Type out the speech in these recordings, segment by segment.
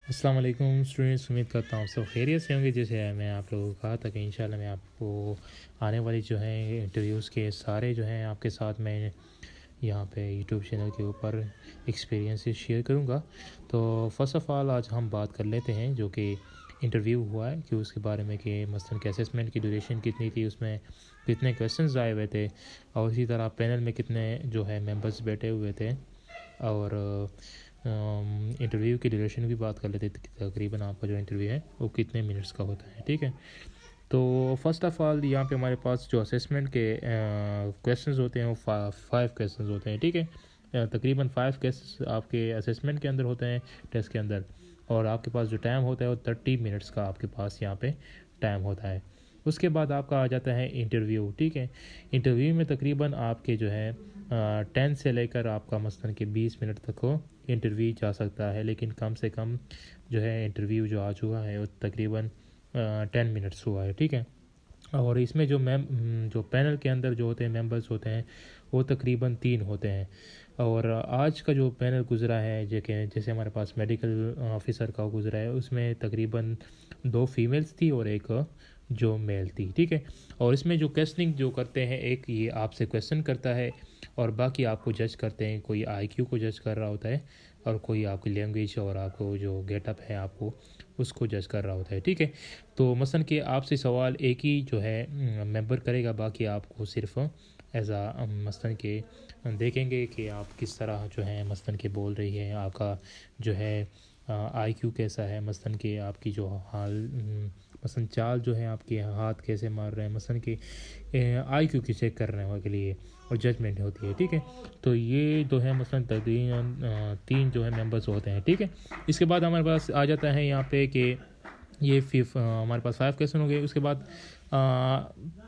السلام علیکم اسٹوڈنٹس، امید کرتا ہوں سب خیریت سے ہوں گے. جیسے میں آپ لوگوں کو کہا تھا کہ انشاءاللہ میں آپ کو آنے والی جو ہیں انٹرویوز کے سارے جو ہیں آپ کے ساتھ میں یہاں پہ یوٹیوب چینل کے اوپر ایکسپیرینسز شیئر کروں گا. تو فرسٹ آف آل آج ہم بات کر لیتے ہیں جو کہ انٹرویو ہوا ہے کہ اس کے بارے میں کہ مثلاً کہ اسسمنٹ کی ڈیوریشن کتنی تھی، اس میں کتنے کویسچنز آئے ہوئے تھے، اور اسی طرح پینل میں کتنے جو ہے ممبرس بیٹھے ہوئے تھے، اور انٹرویو کی ڈیوریشن بھی بات کر لیتے تھے. تقریباً آپ کا جو انٹرویو ہے وہ کتنے منٹس کا ہوتا ہے. ٹھیک ہے، تو فرسٹ آف آل یہاں پہ ہمارے پاس جو اسسمنٹ کے کویسچنز ہوتے ہیں وہ 5 کویسچنز ہوتے ہیں. ٹھیک ہے، تقریباً 5 کویسچنز آپ کے اسسمنٹ کے اندر ہوتے ہیں، ٹیسٹ کے اندر، اور آپ کے پاس جو ٹائم ہوتا ہے وہ 30 منٹس کا آپ کے پاس یہاں پہ ٹائم ہوتا ہے. اس کے بعد آپ کا آ جاتا ہے انٹرویو. ٹھیک ہے، انٹرویو میں تقریباً آپ کے جو ہے 10 سے لے کر آپ کا مثلاً کہ 20 منٹ تک ہو انٹرویو جا سکتا ہے، لیکن کم سے کم جو ہے انٹرویو جو آ چکا ہے وہ تقریباً 10 منٹس ہوا ہے. ٹھیک ہے، اور اس میں جو پینل کے اندر جو ہوتے ہیں ممبرس ہوتے ہیں وہ تقریباً 3 ہوتے ہیں. اور آج کا جو پینل گزرا ہے جیسے ہمارے پاس میڈیکل آفیسر کا گزرا ہے، اس میں تقریباً 2 فیمیلز تھی اور ایک جو میل تھی. ٹھیک ہے، اور اس میں جو کویسچننگ جو کرتے ہیں، ایک یہ آپ سے کویسچن کرتا ہے اور باقی آپ کو جج کرتے ہیں. کوئی آئی کیو کو جج کر رہا ہوتا ہے اور کوئی آپ کی لینگویج اور آپ کو جو گیٹ اپ ہے آپ کو اس کو جج کر رہا ہوتا ہے. ٹھیک ہے، تو مثلاً کہ آپ سے سوال ایک ہی جو ہے ممبر کرے گا، باقی آپ کو صرف ایز مثلاً کہ دیکھیں گے کہ آپ کس طرح جو ہے مثلاً کہ بول رہی ہے، آپ کا جو ہے آئی کیو کیسا ہے، مثلاً کہ آپ کی جو حال مثلاً چال جو ہے آپ کے ہاتھ کیسے مار رہے ہیں، مثلاً کہ آئی کیو کی چیک کر رہے ہیں کے لیے، اور ججمنٹ ہوتی ہے. ٹھیک ہے، تو یہ جو ہے مثلاً تقریباً 3 جو ہے ممبرس ہوتے ہیں. ٹھیک ہے، اس کے بعد ہمارے پاس آ جاتا ہے یہاں پہ کہ یہ ہمارے پاس 5 کویسچن ہو گئے. اس کے بعد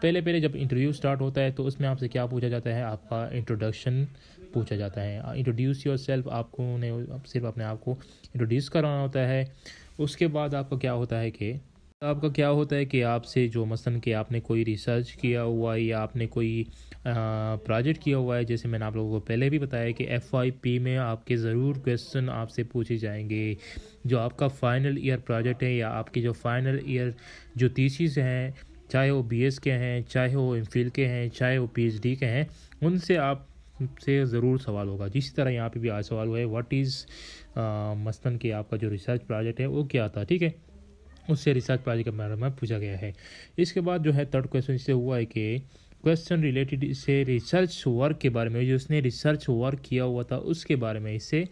پہلے جب انٹرویو سٹارٹ ہوتا ہے تو اس میں آپ سے کیا پوچھا جاتا ہے، آپ کا انٹروڈکشن پوچھا جاتا ہے. انٹروڈیوس یور سیلف، آپ کو نے صرف اپنے آپ کو انٹروڈیوس کرانا ہوتا ہے. اس کے بعد آپ کا کیا ہوتا ہے کہ آپ سے جو مثلاً کہ آپ نے کوئی ریسرچ کیا ہوا ہے یا آپ نے کوئی پروجیکٹ کیا ہوا ہے، جیسے میں نے آپ لوگوں کو پہلے بھی بتایا کہ FYP میں آپ کے ضرور کویسچن آپ سے پوچھے جائیں گے. جو آپ کا فائنل ایئر پروجیکٹ ہے یا آپ کی جو فائنل ایئر جو تھیسس ہیں، چاہے وہ BS کے ہیں، چاہے وہ MPhil کے ہیں، چاہے وہ PhD کے ہیں، ان سے آپ سے ضرور سوال ہوگا. جس طرح یہاں پہ بھی آج سوال ہوا ہے واٹ از مثلاً کہ آپ کا جو ریسرچ پروجیکٹ ہے وہ کیا تھا. ٹھیک ہے، اس سے ریسرچ پروجیکٹ کے بارے میں پوچھا گیا ہے. اس کے بعد جو ہے 3rd کویسچن اس سے ہوا ہے کہ کویسچن ریلیٹڈ اس سے ریسرچ ورک کے بارے میں، جو اس نے ریسرچ ورک کیا ہوا تھا اس کے بارے میں اس سے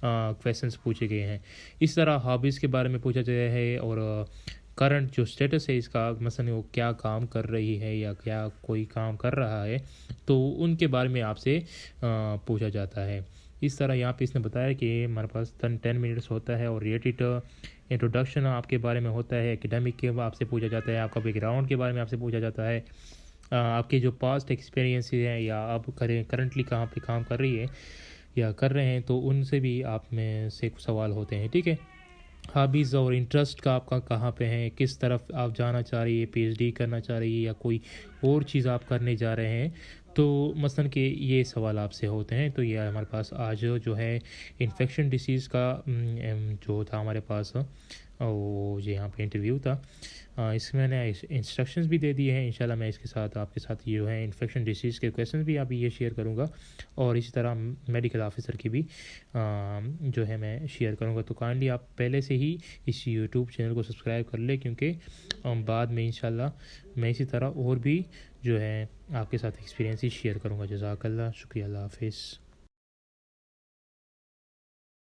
کویسچنس پوچھے گئے ہیں. اس طرح ہابیز کے بارے میں پوچھا گیا ہے، اور کرنٹ جو سٹیٹس ہے اس کا، مثلا وہ کیا کام کر رہی ہے یا کیا کوئی کام کر رہا ہے، تو ان کے بارے میں آپ سے پوچھا جاتا ہے. اس طرح یہاں پہ اس نے بتایا کہ ہمارے پاس 10 منٹس ہوتا ہے، اور ریلیٹڈ انٹروڈکشن آپ کے بارے میں ہوتا ہے، ایکیڈیمک کے آپ سے پوچھا جاتا ہے، آپ کا بیک گراؤنڈ کے بارے میں آپ سے پوچھا جاتا ہے، آپ کے جو پاسٹ ایکسپیرینس ہیں یا آپ کرنٹلی کہاں پہ کام کر رہی ہے یا کر رہے ہیں، تو ان سے بھی آپ میں سے کچھ سوال ہوتے ہیں. ٹھیک ہے، ہابیز اور انٹرسٹ کا آپ کا کہاں پہ ہیں، کس طرف آپ جانا چاہ رہی ہے، PhD کرنا چاہ رہی ہے یا کوئی اور چیز آپ کرنے جا رہے ہیں، تو مثلاً کہ یہ سوال آپ سے ہوتے ہیں. تو یہ ہمارے پاس آج جو ہے انفیکشن ڈیسیز کا جو تھا ہمارے پاس، وہ یہاں پہ انٹرویو تھا. اس میں نے انسٹرکشنز بھی دے دیے ہیں. انشاءاللہ میں اس کے ساتھ آپ کے ساتھ یہ جو ہے انفیکشن ڈیسیز کے کویسچنز بھی آپ یہ شیئر کروں گا، اور اسی طرح میڈیکل آفیسر کی بھی جو ہے میں شیئر کروں گا. تو کائنڈلی آپ پہلے سے ہی اس یوٹیوب چینل کو سبسکرائب کر لیں، کیونکہ بعد میں انشاءاللہ میں اسی طرح اور بھی جو ہے آپ کے ساتھ ایکسپیرینس شیئر کروں گا. جزاک اللہ، شکریہ، اللہ حافظ.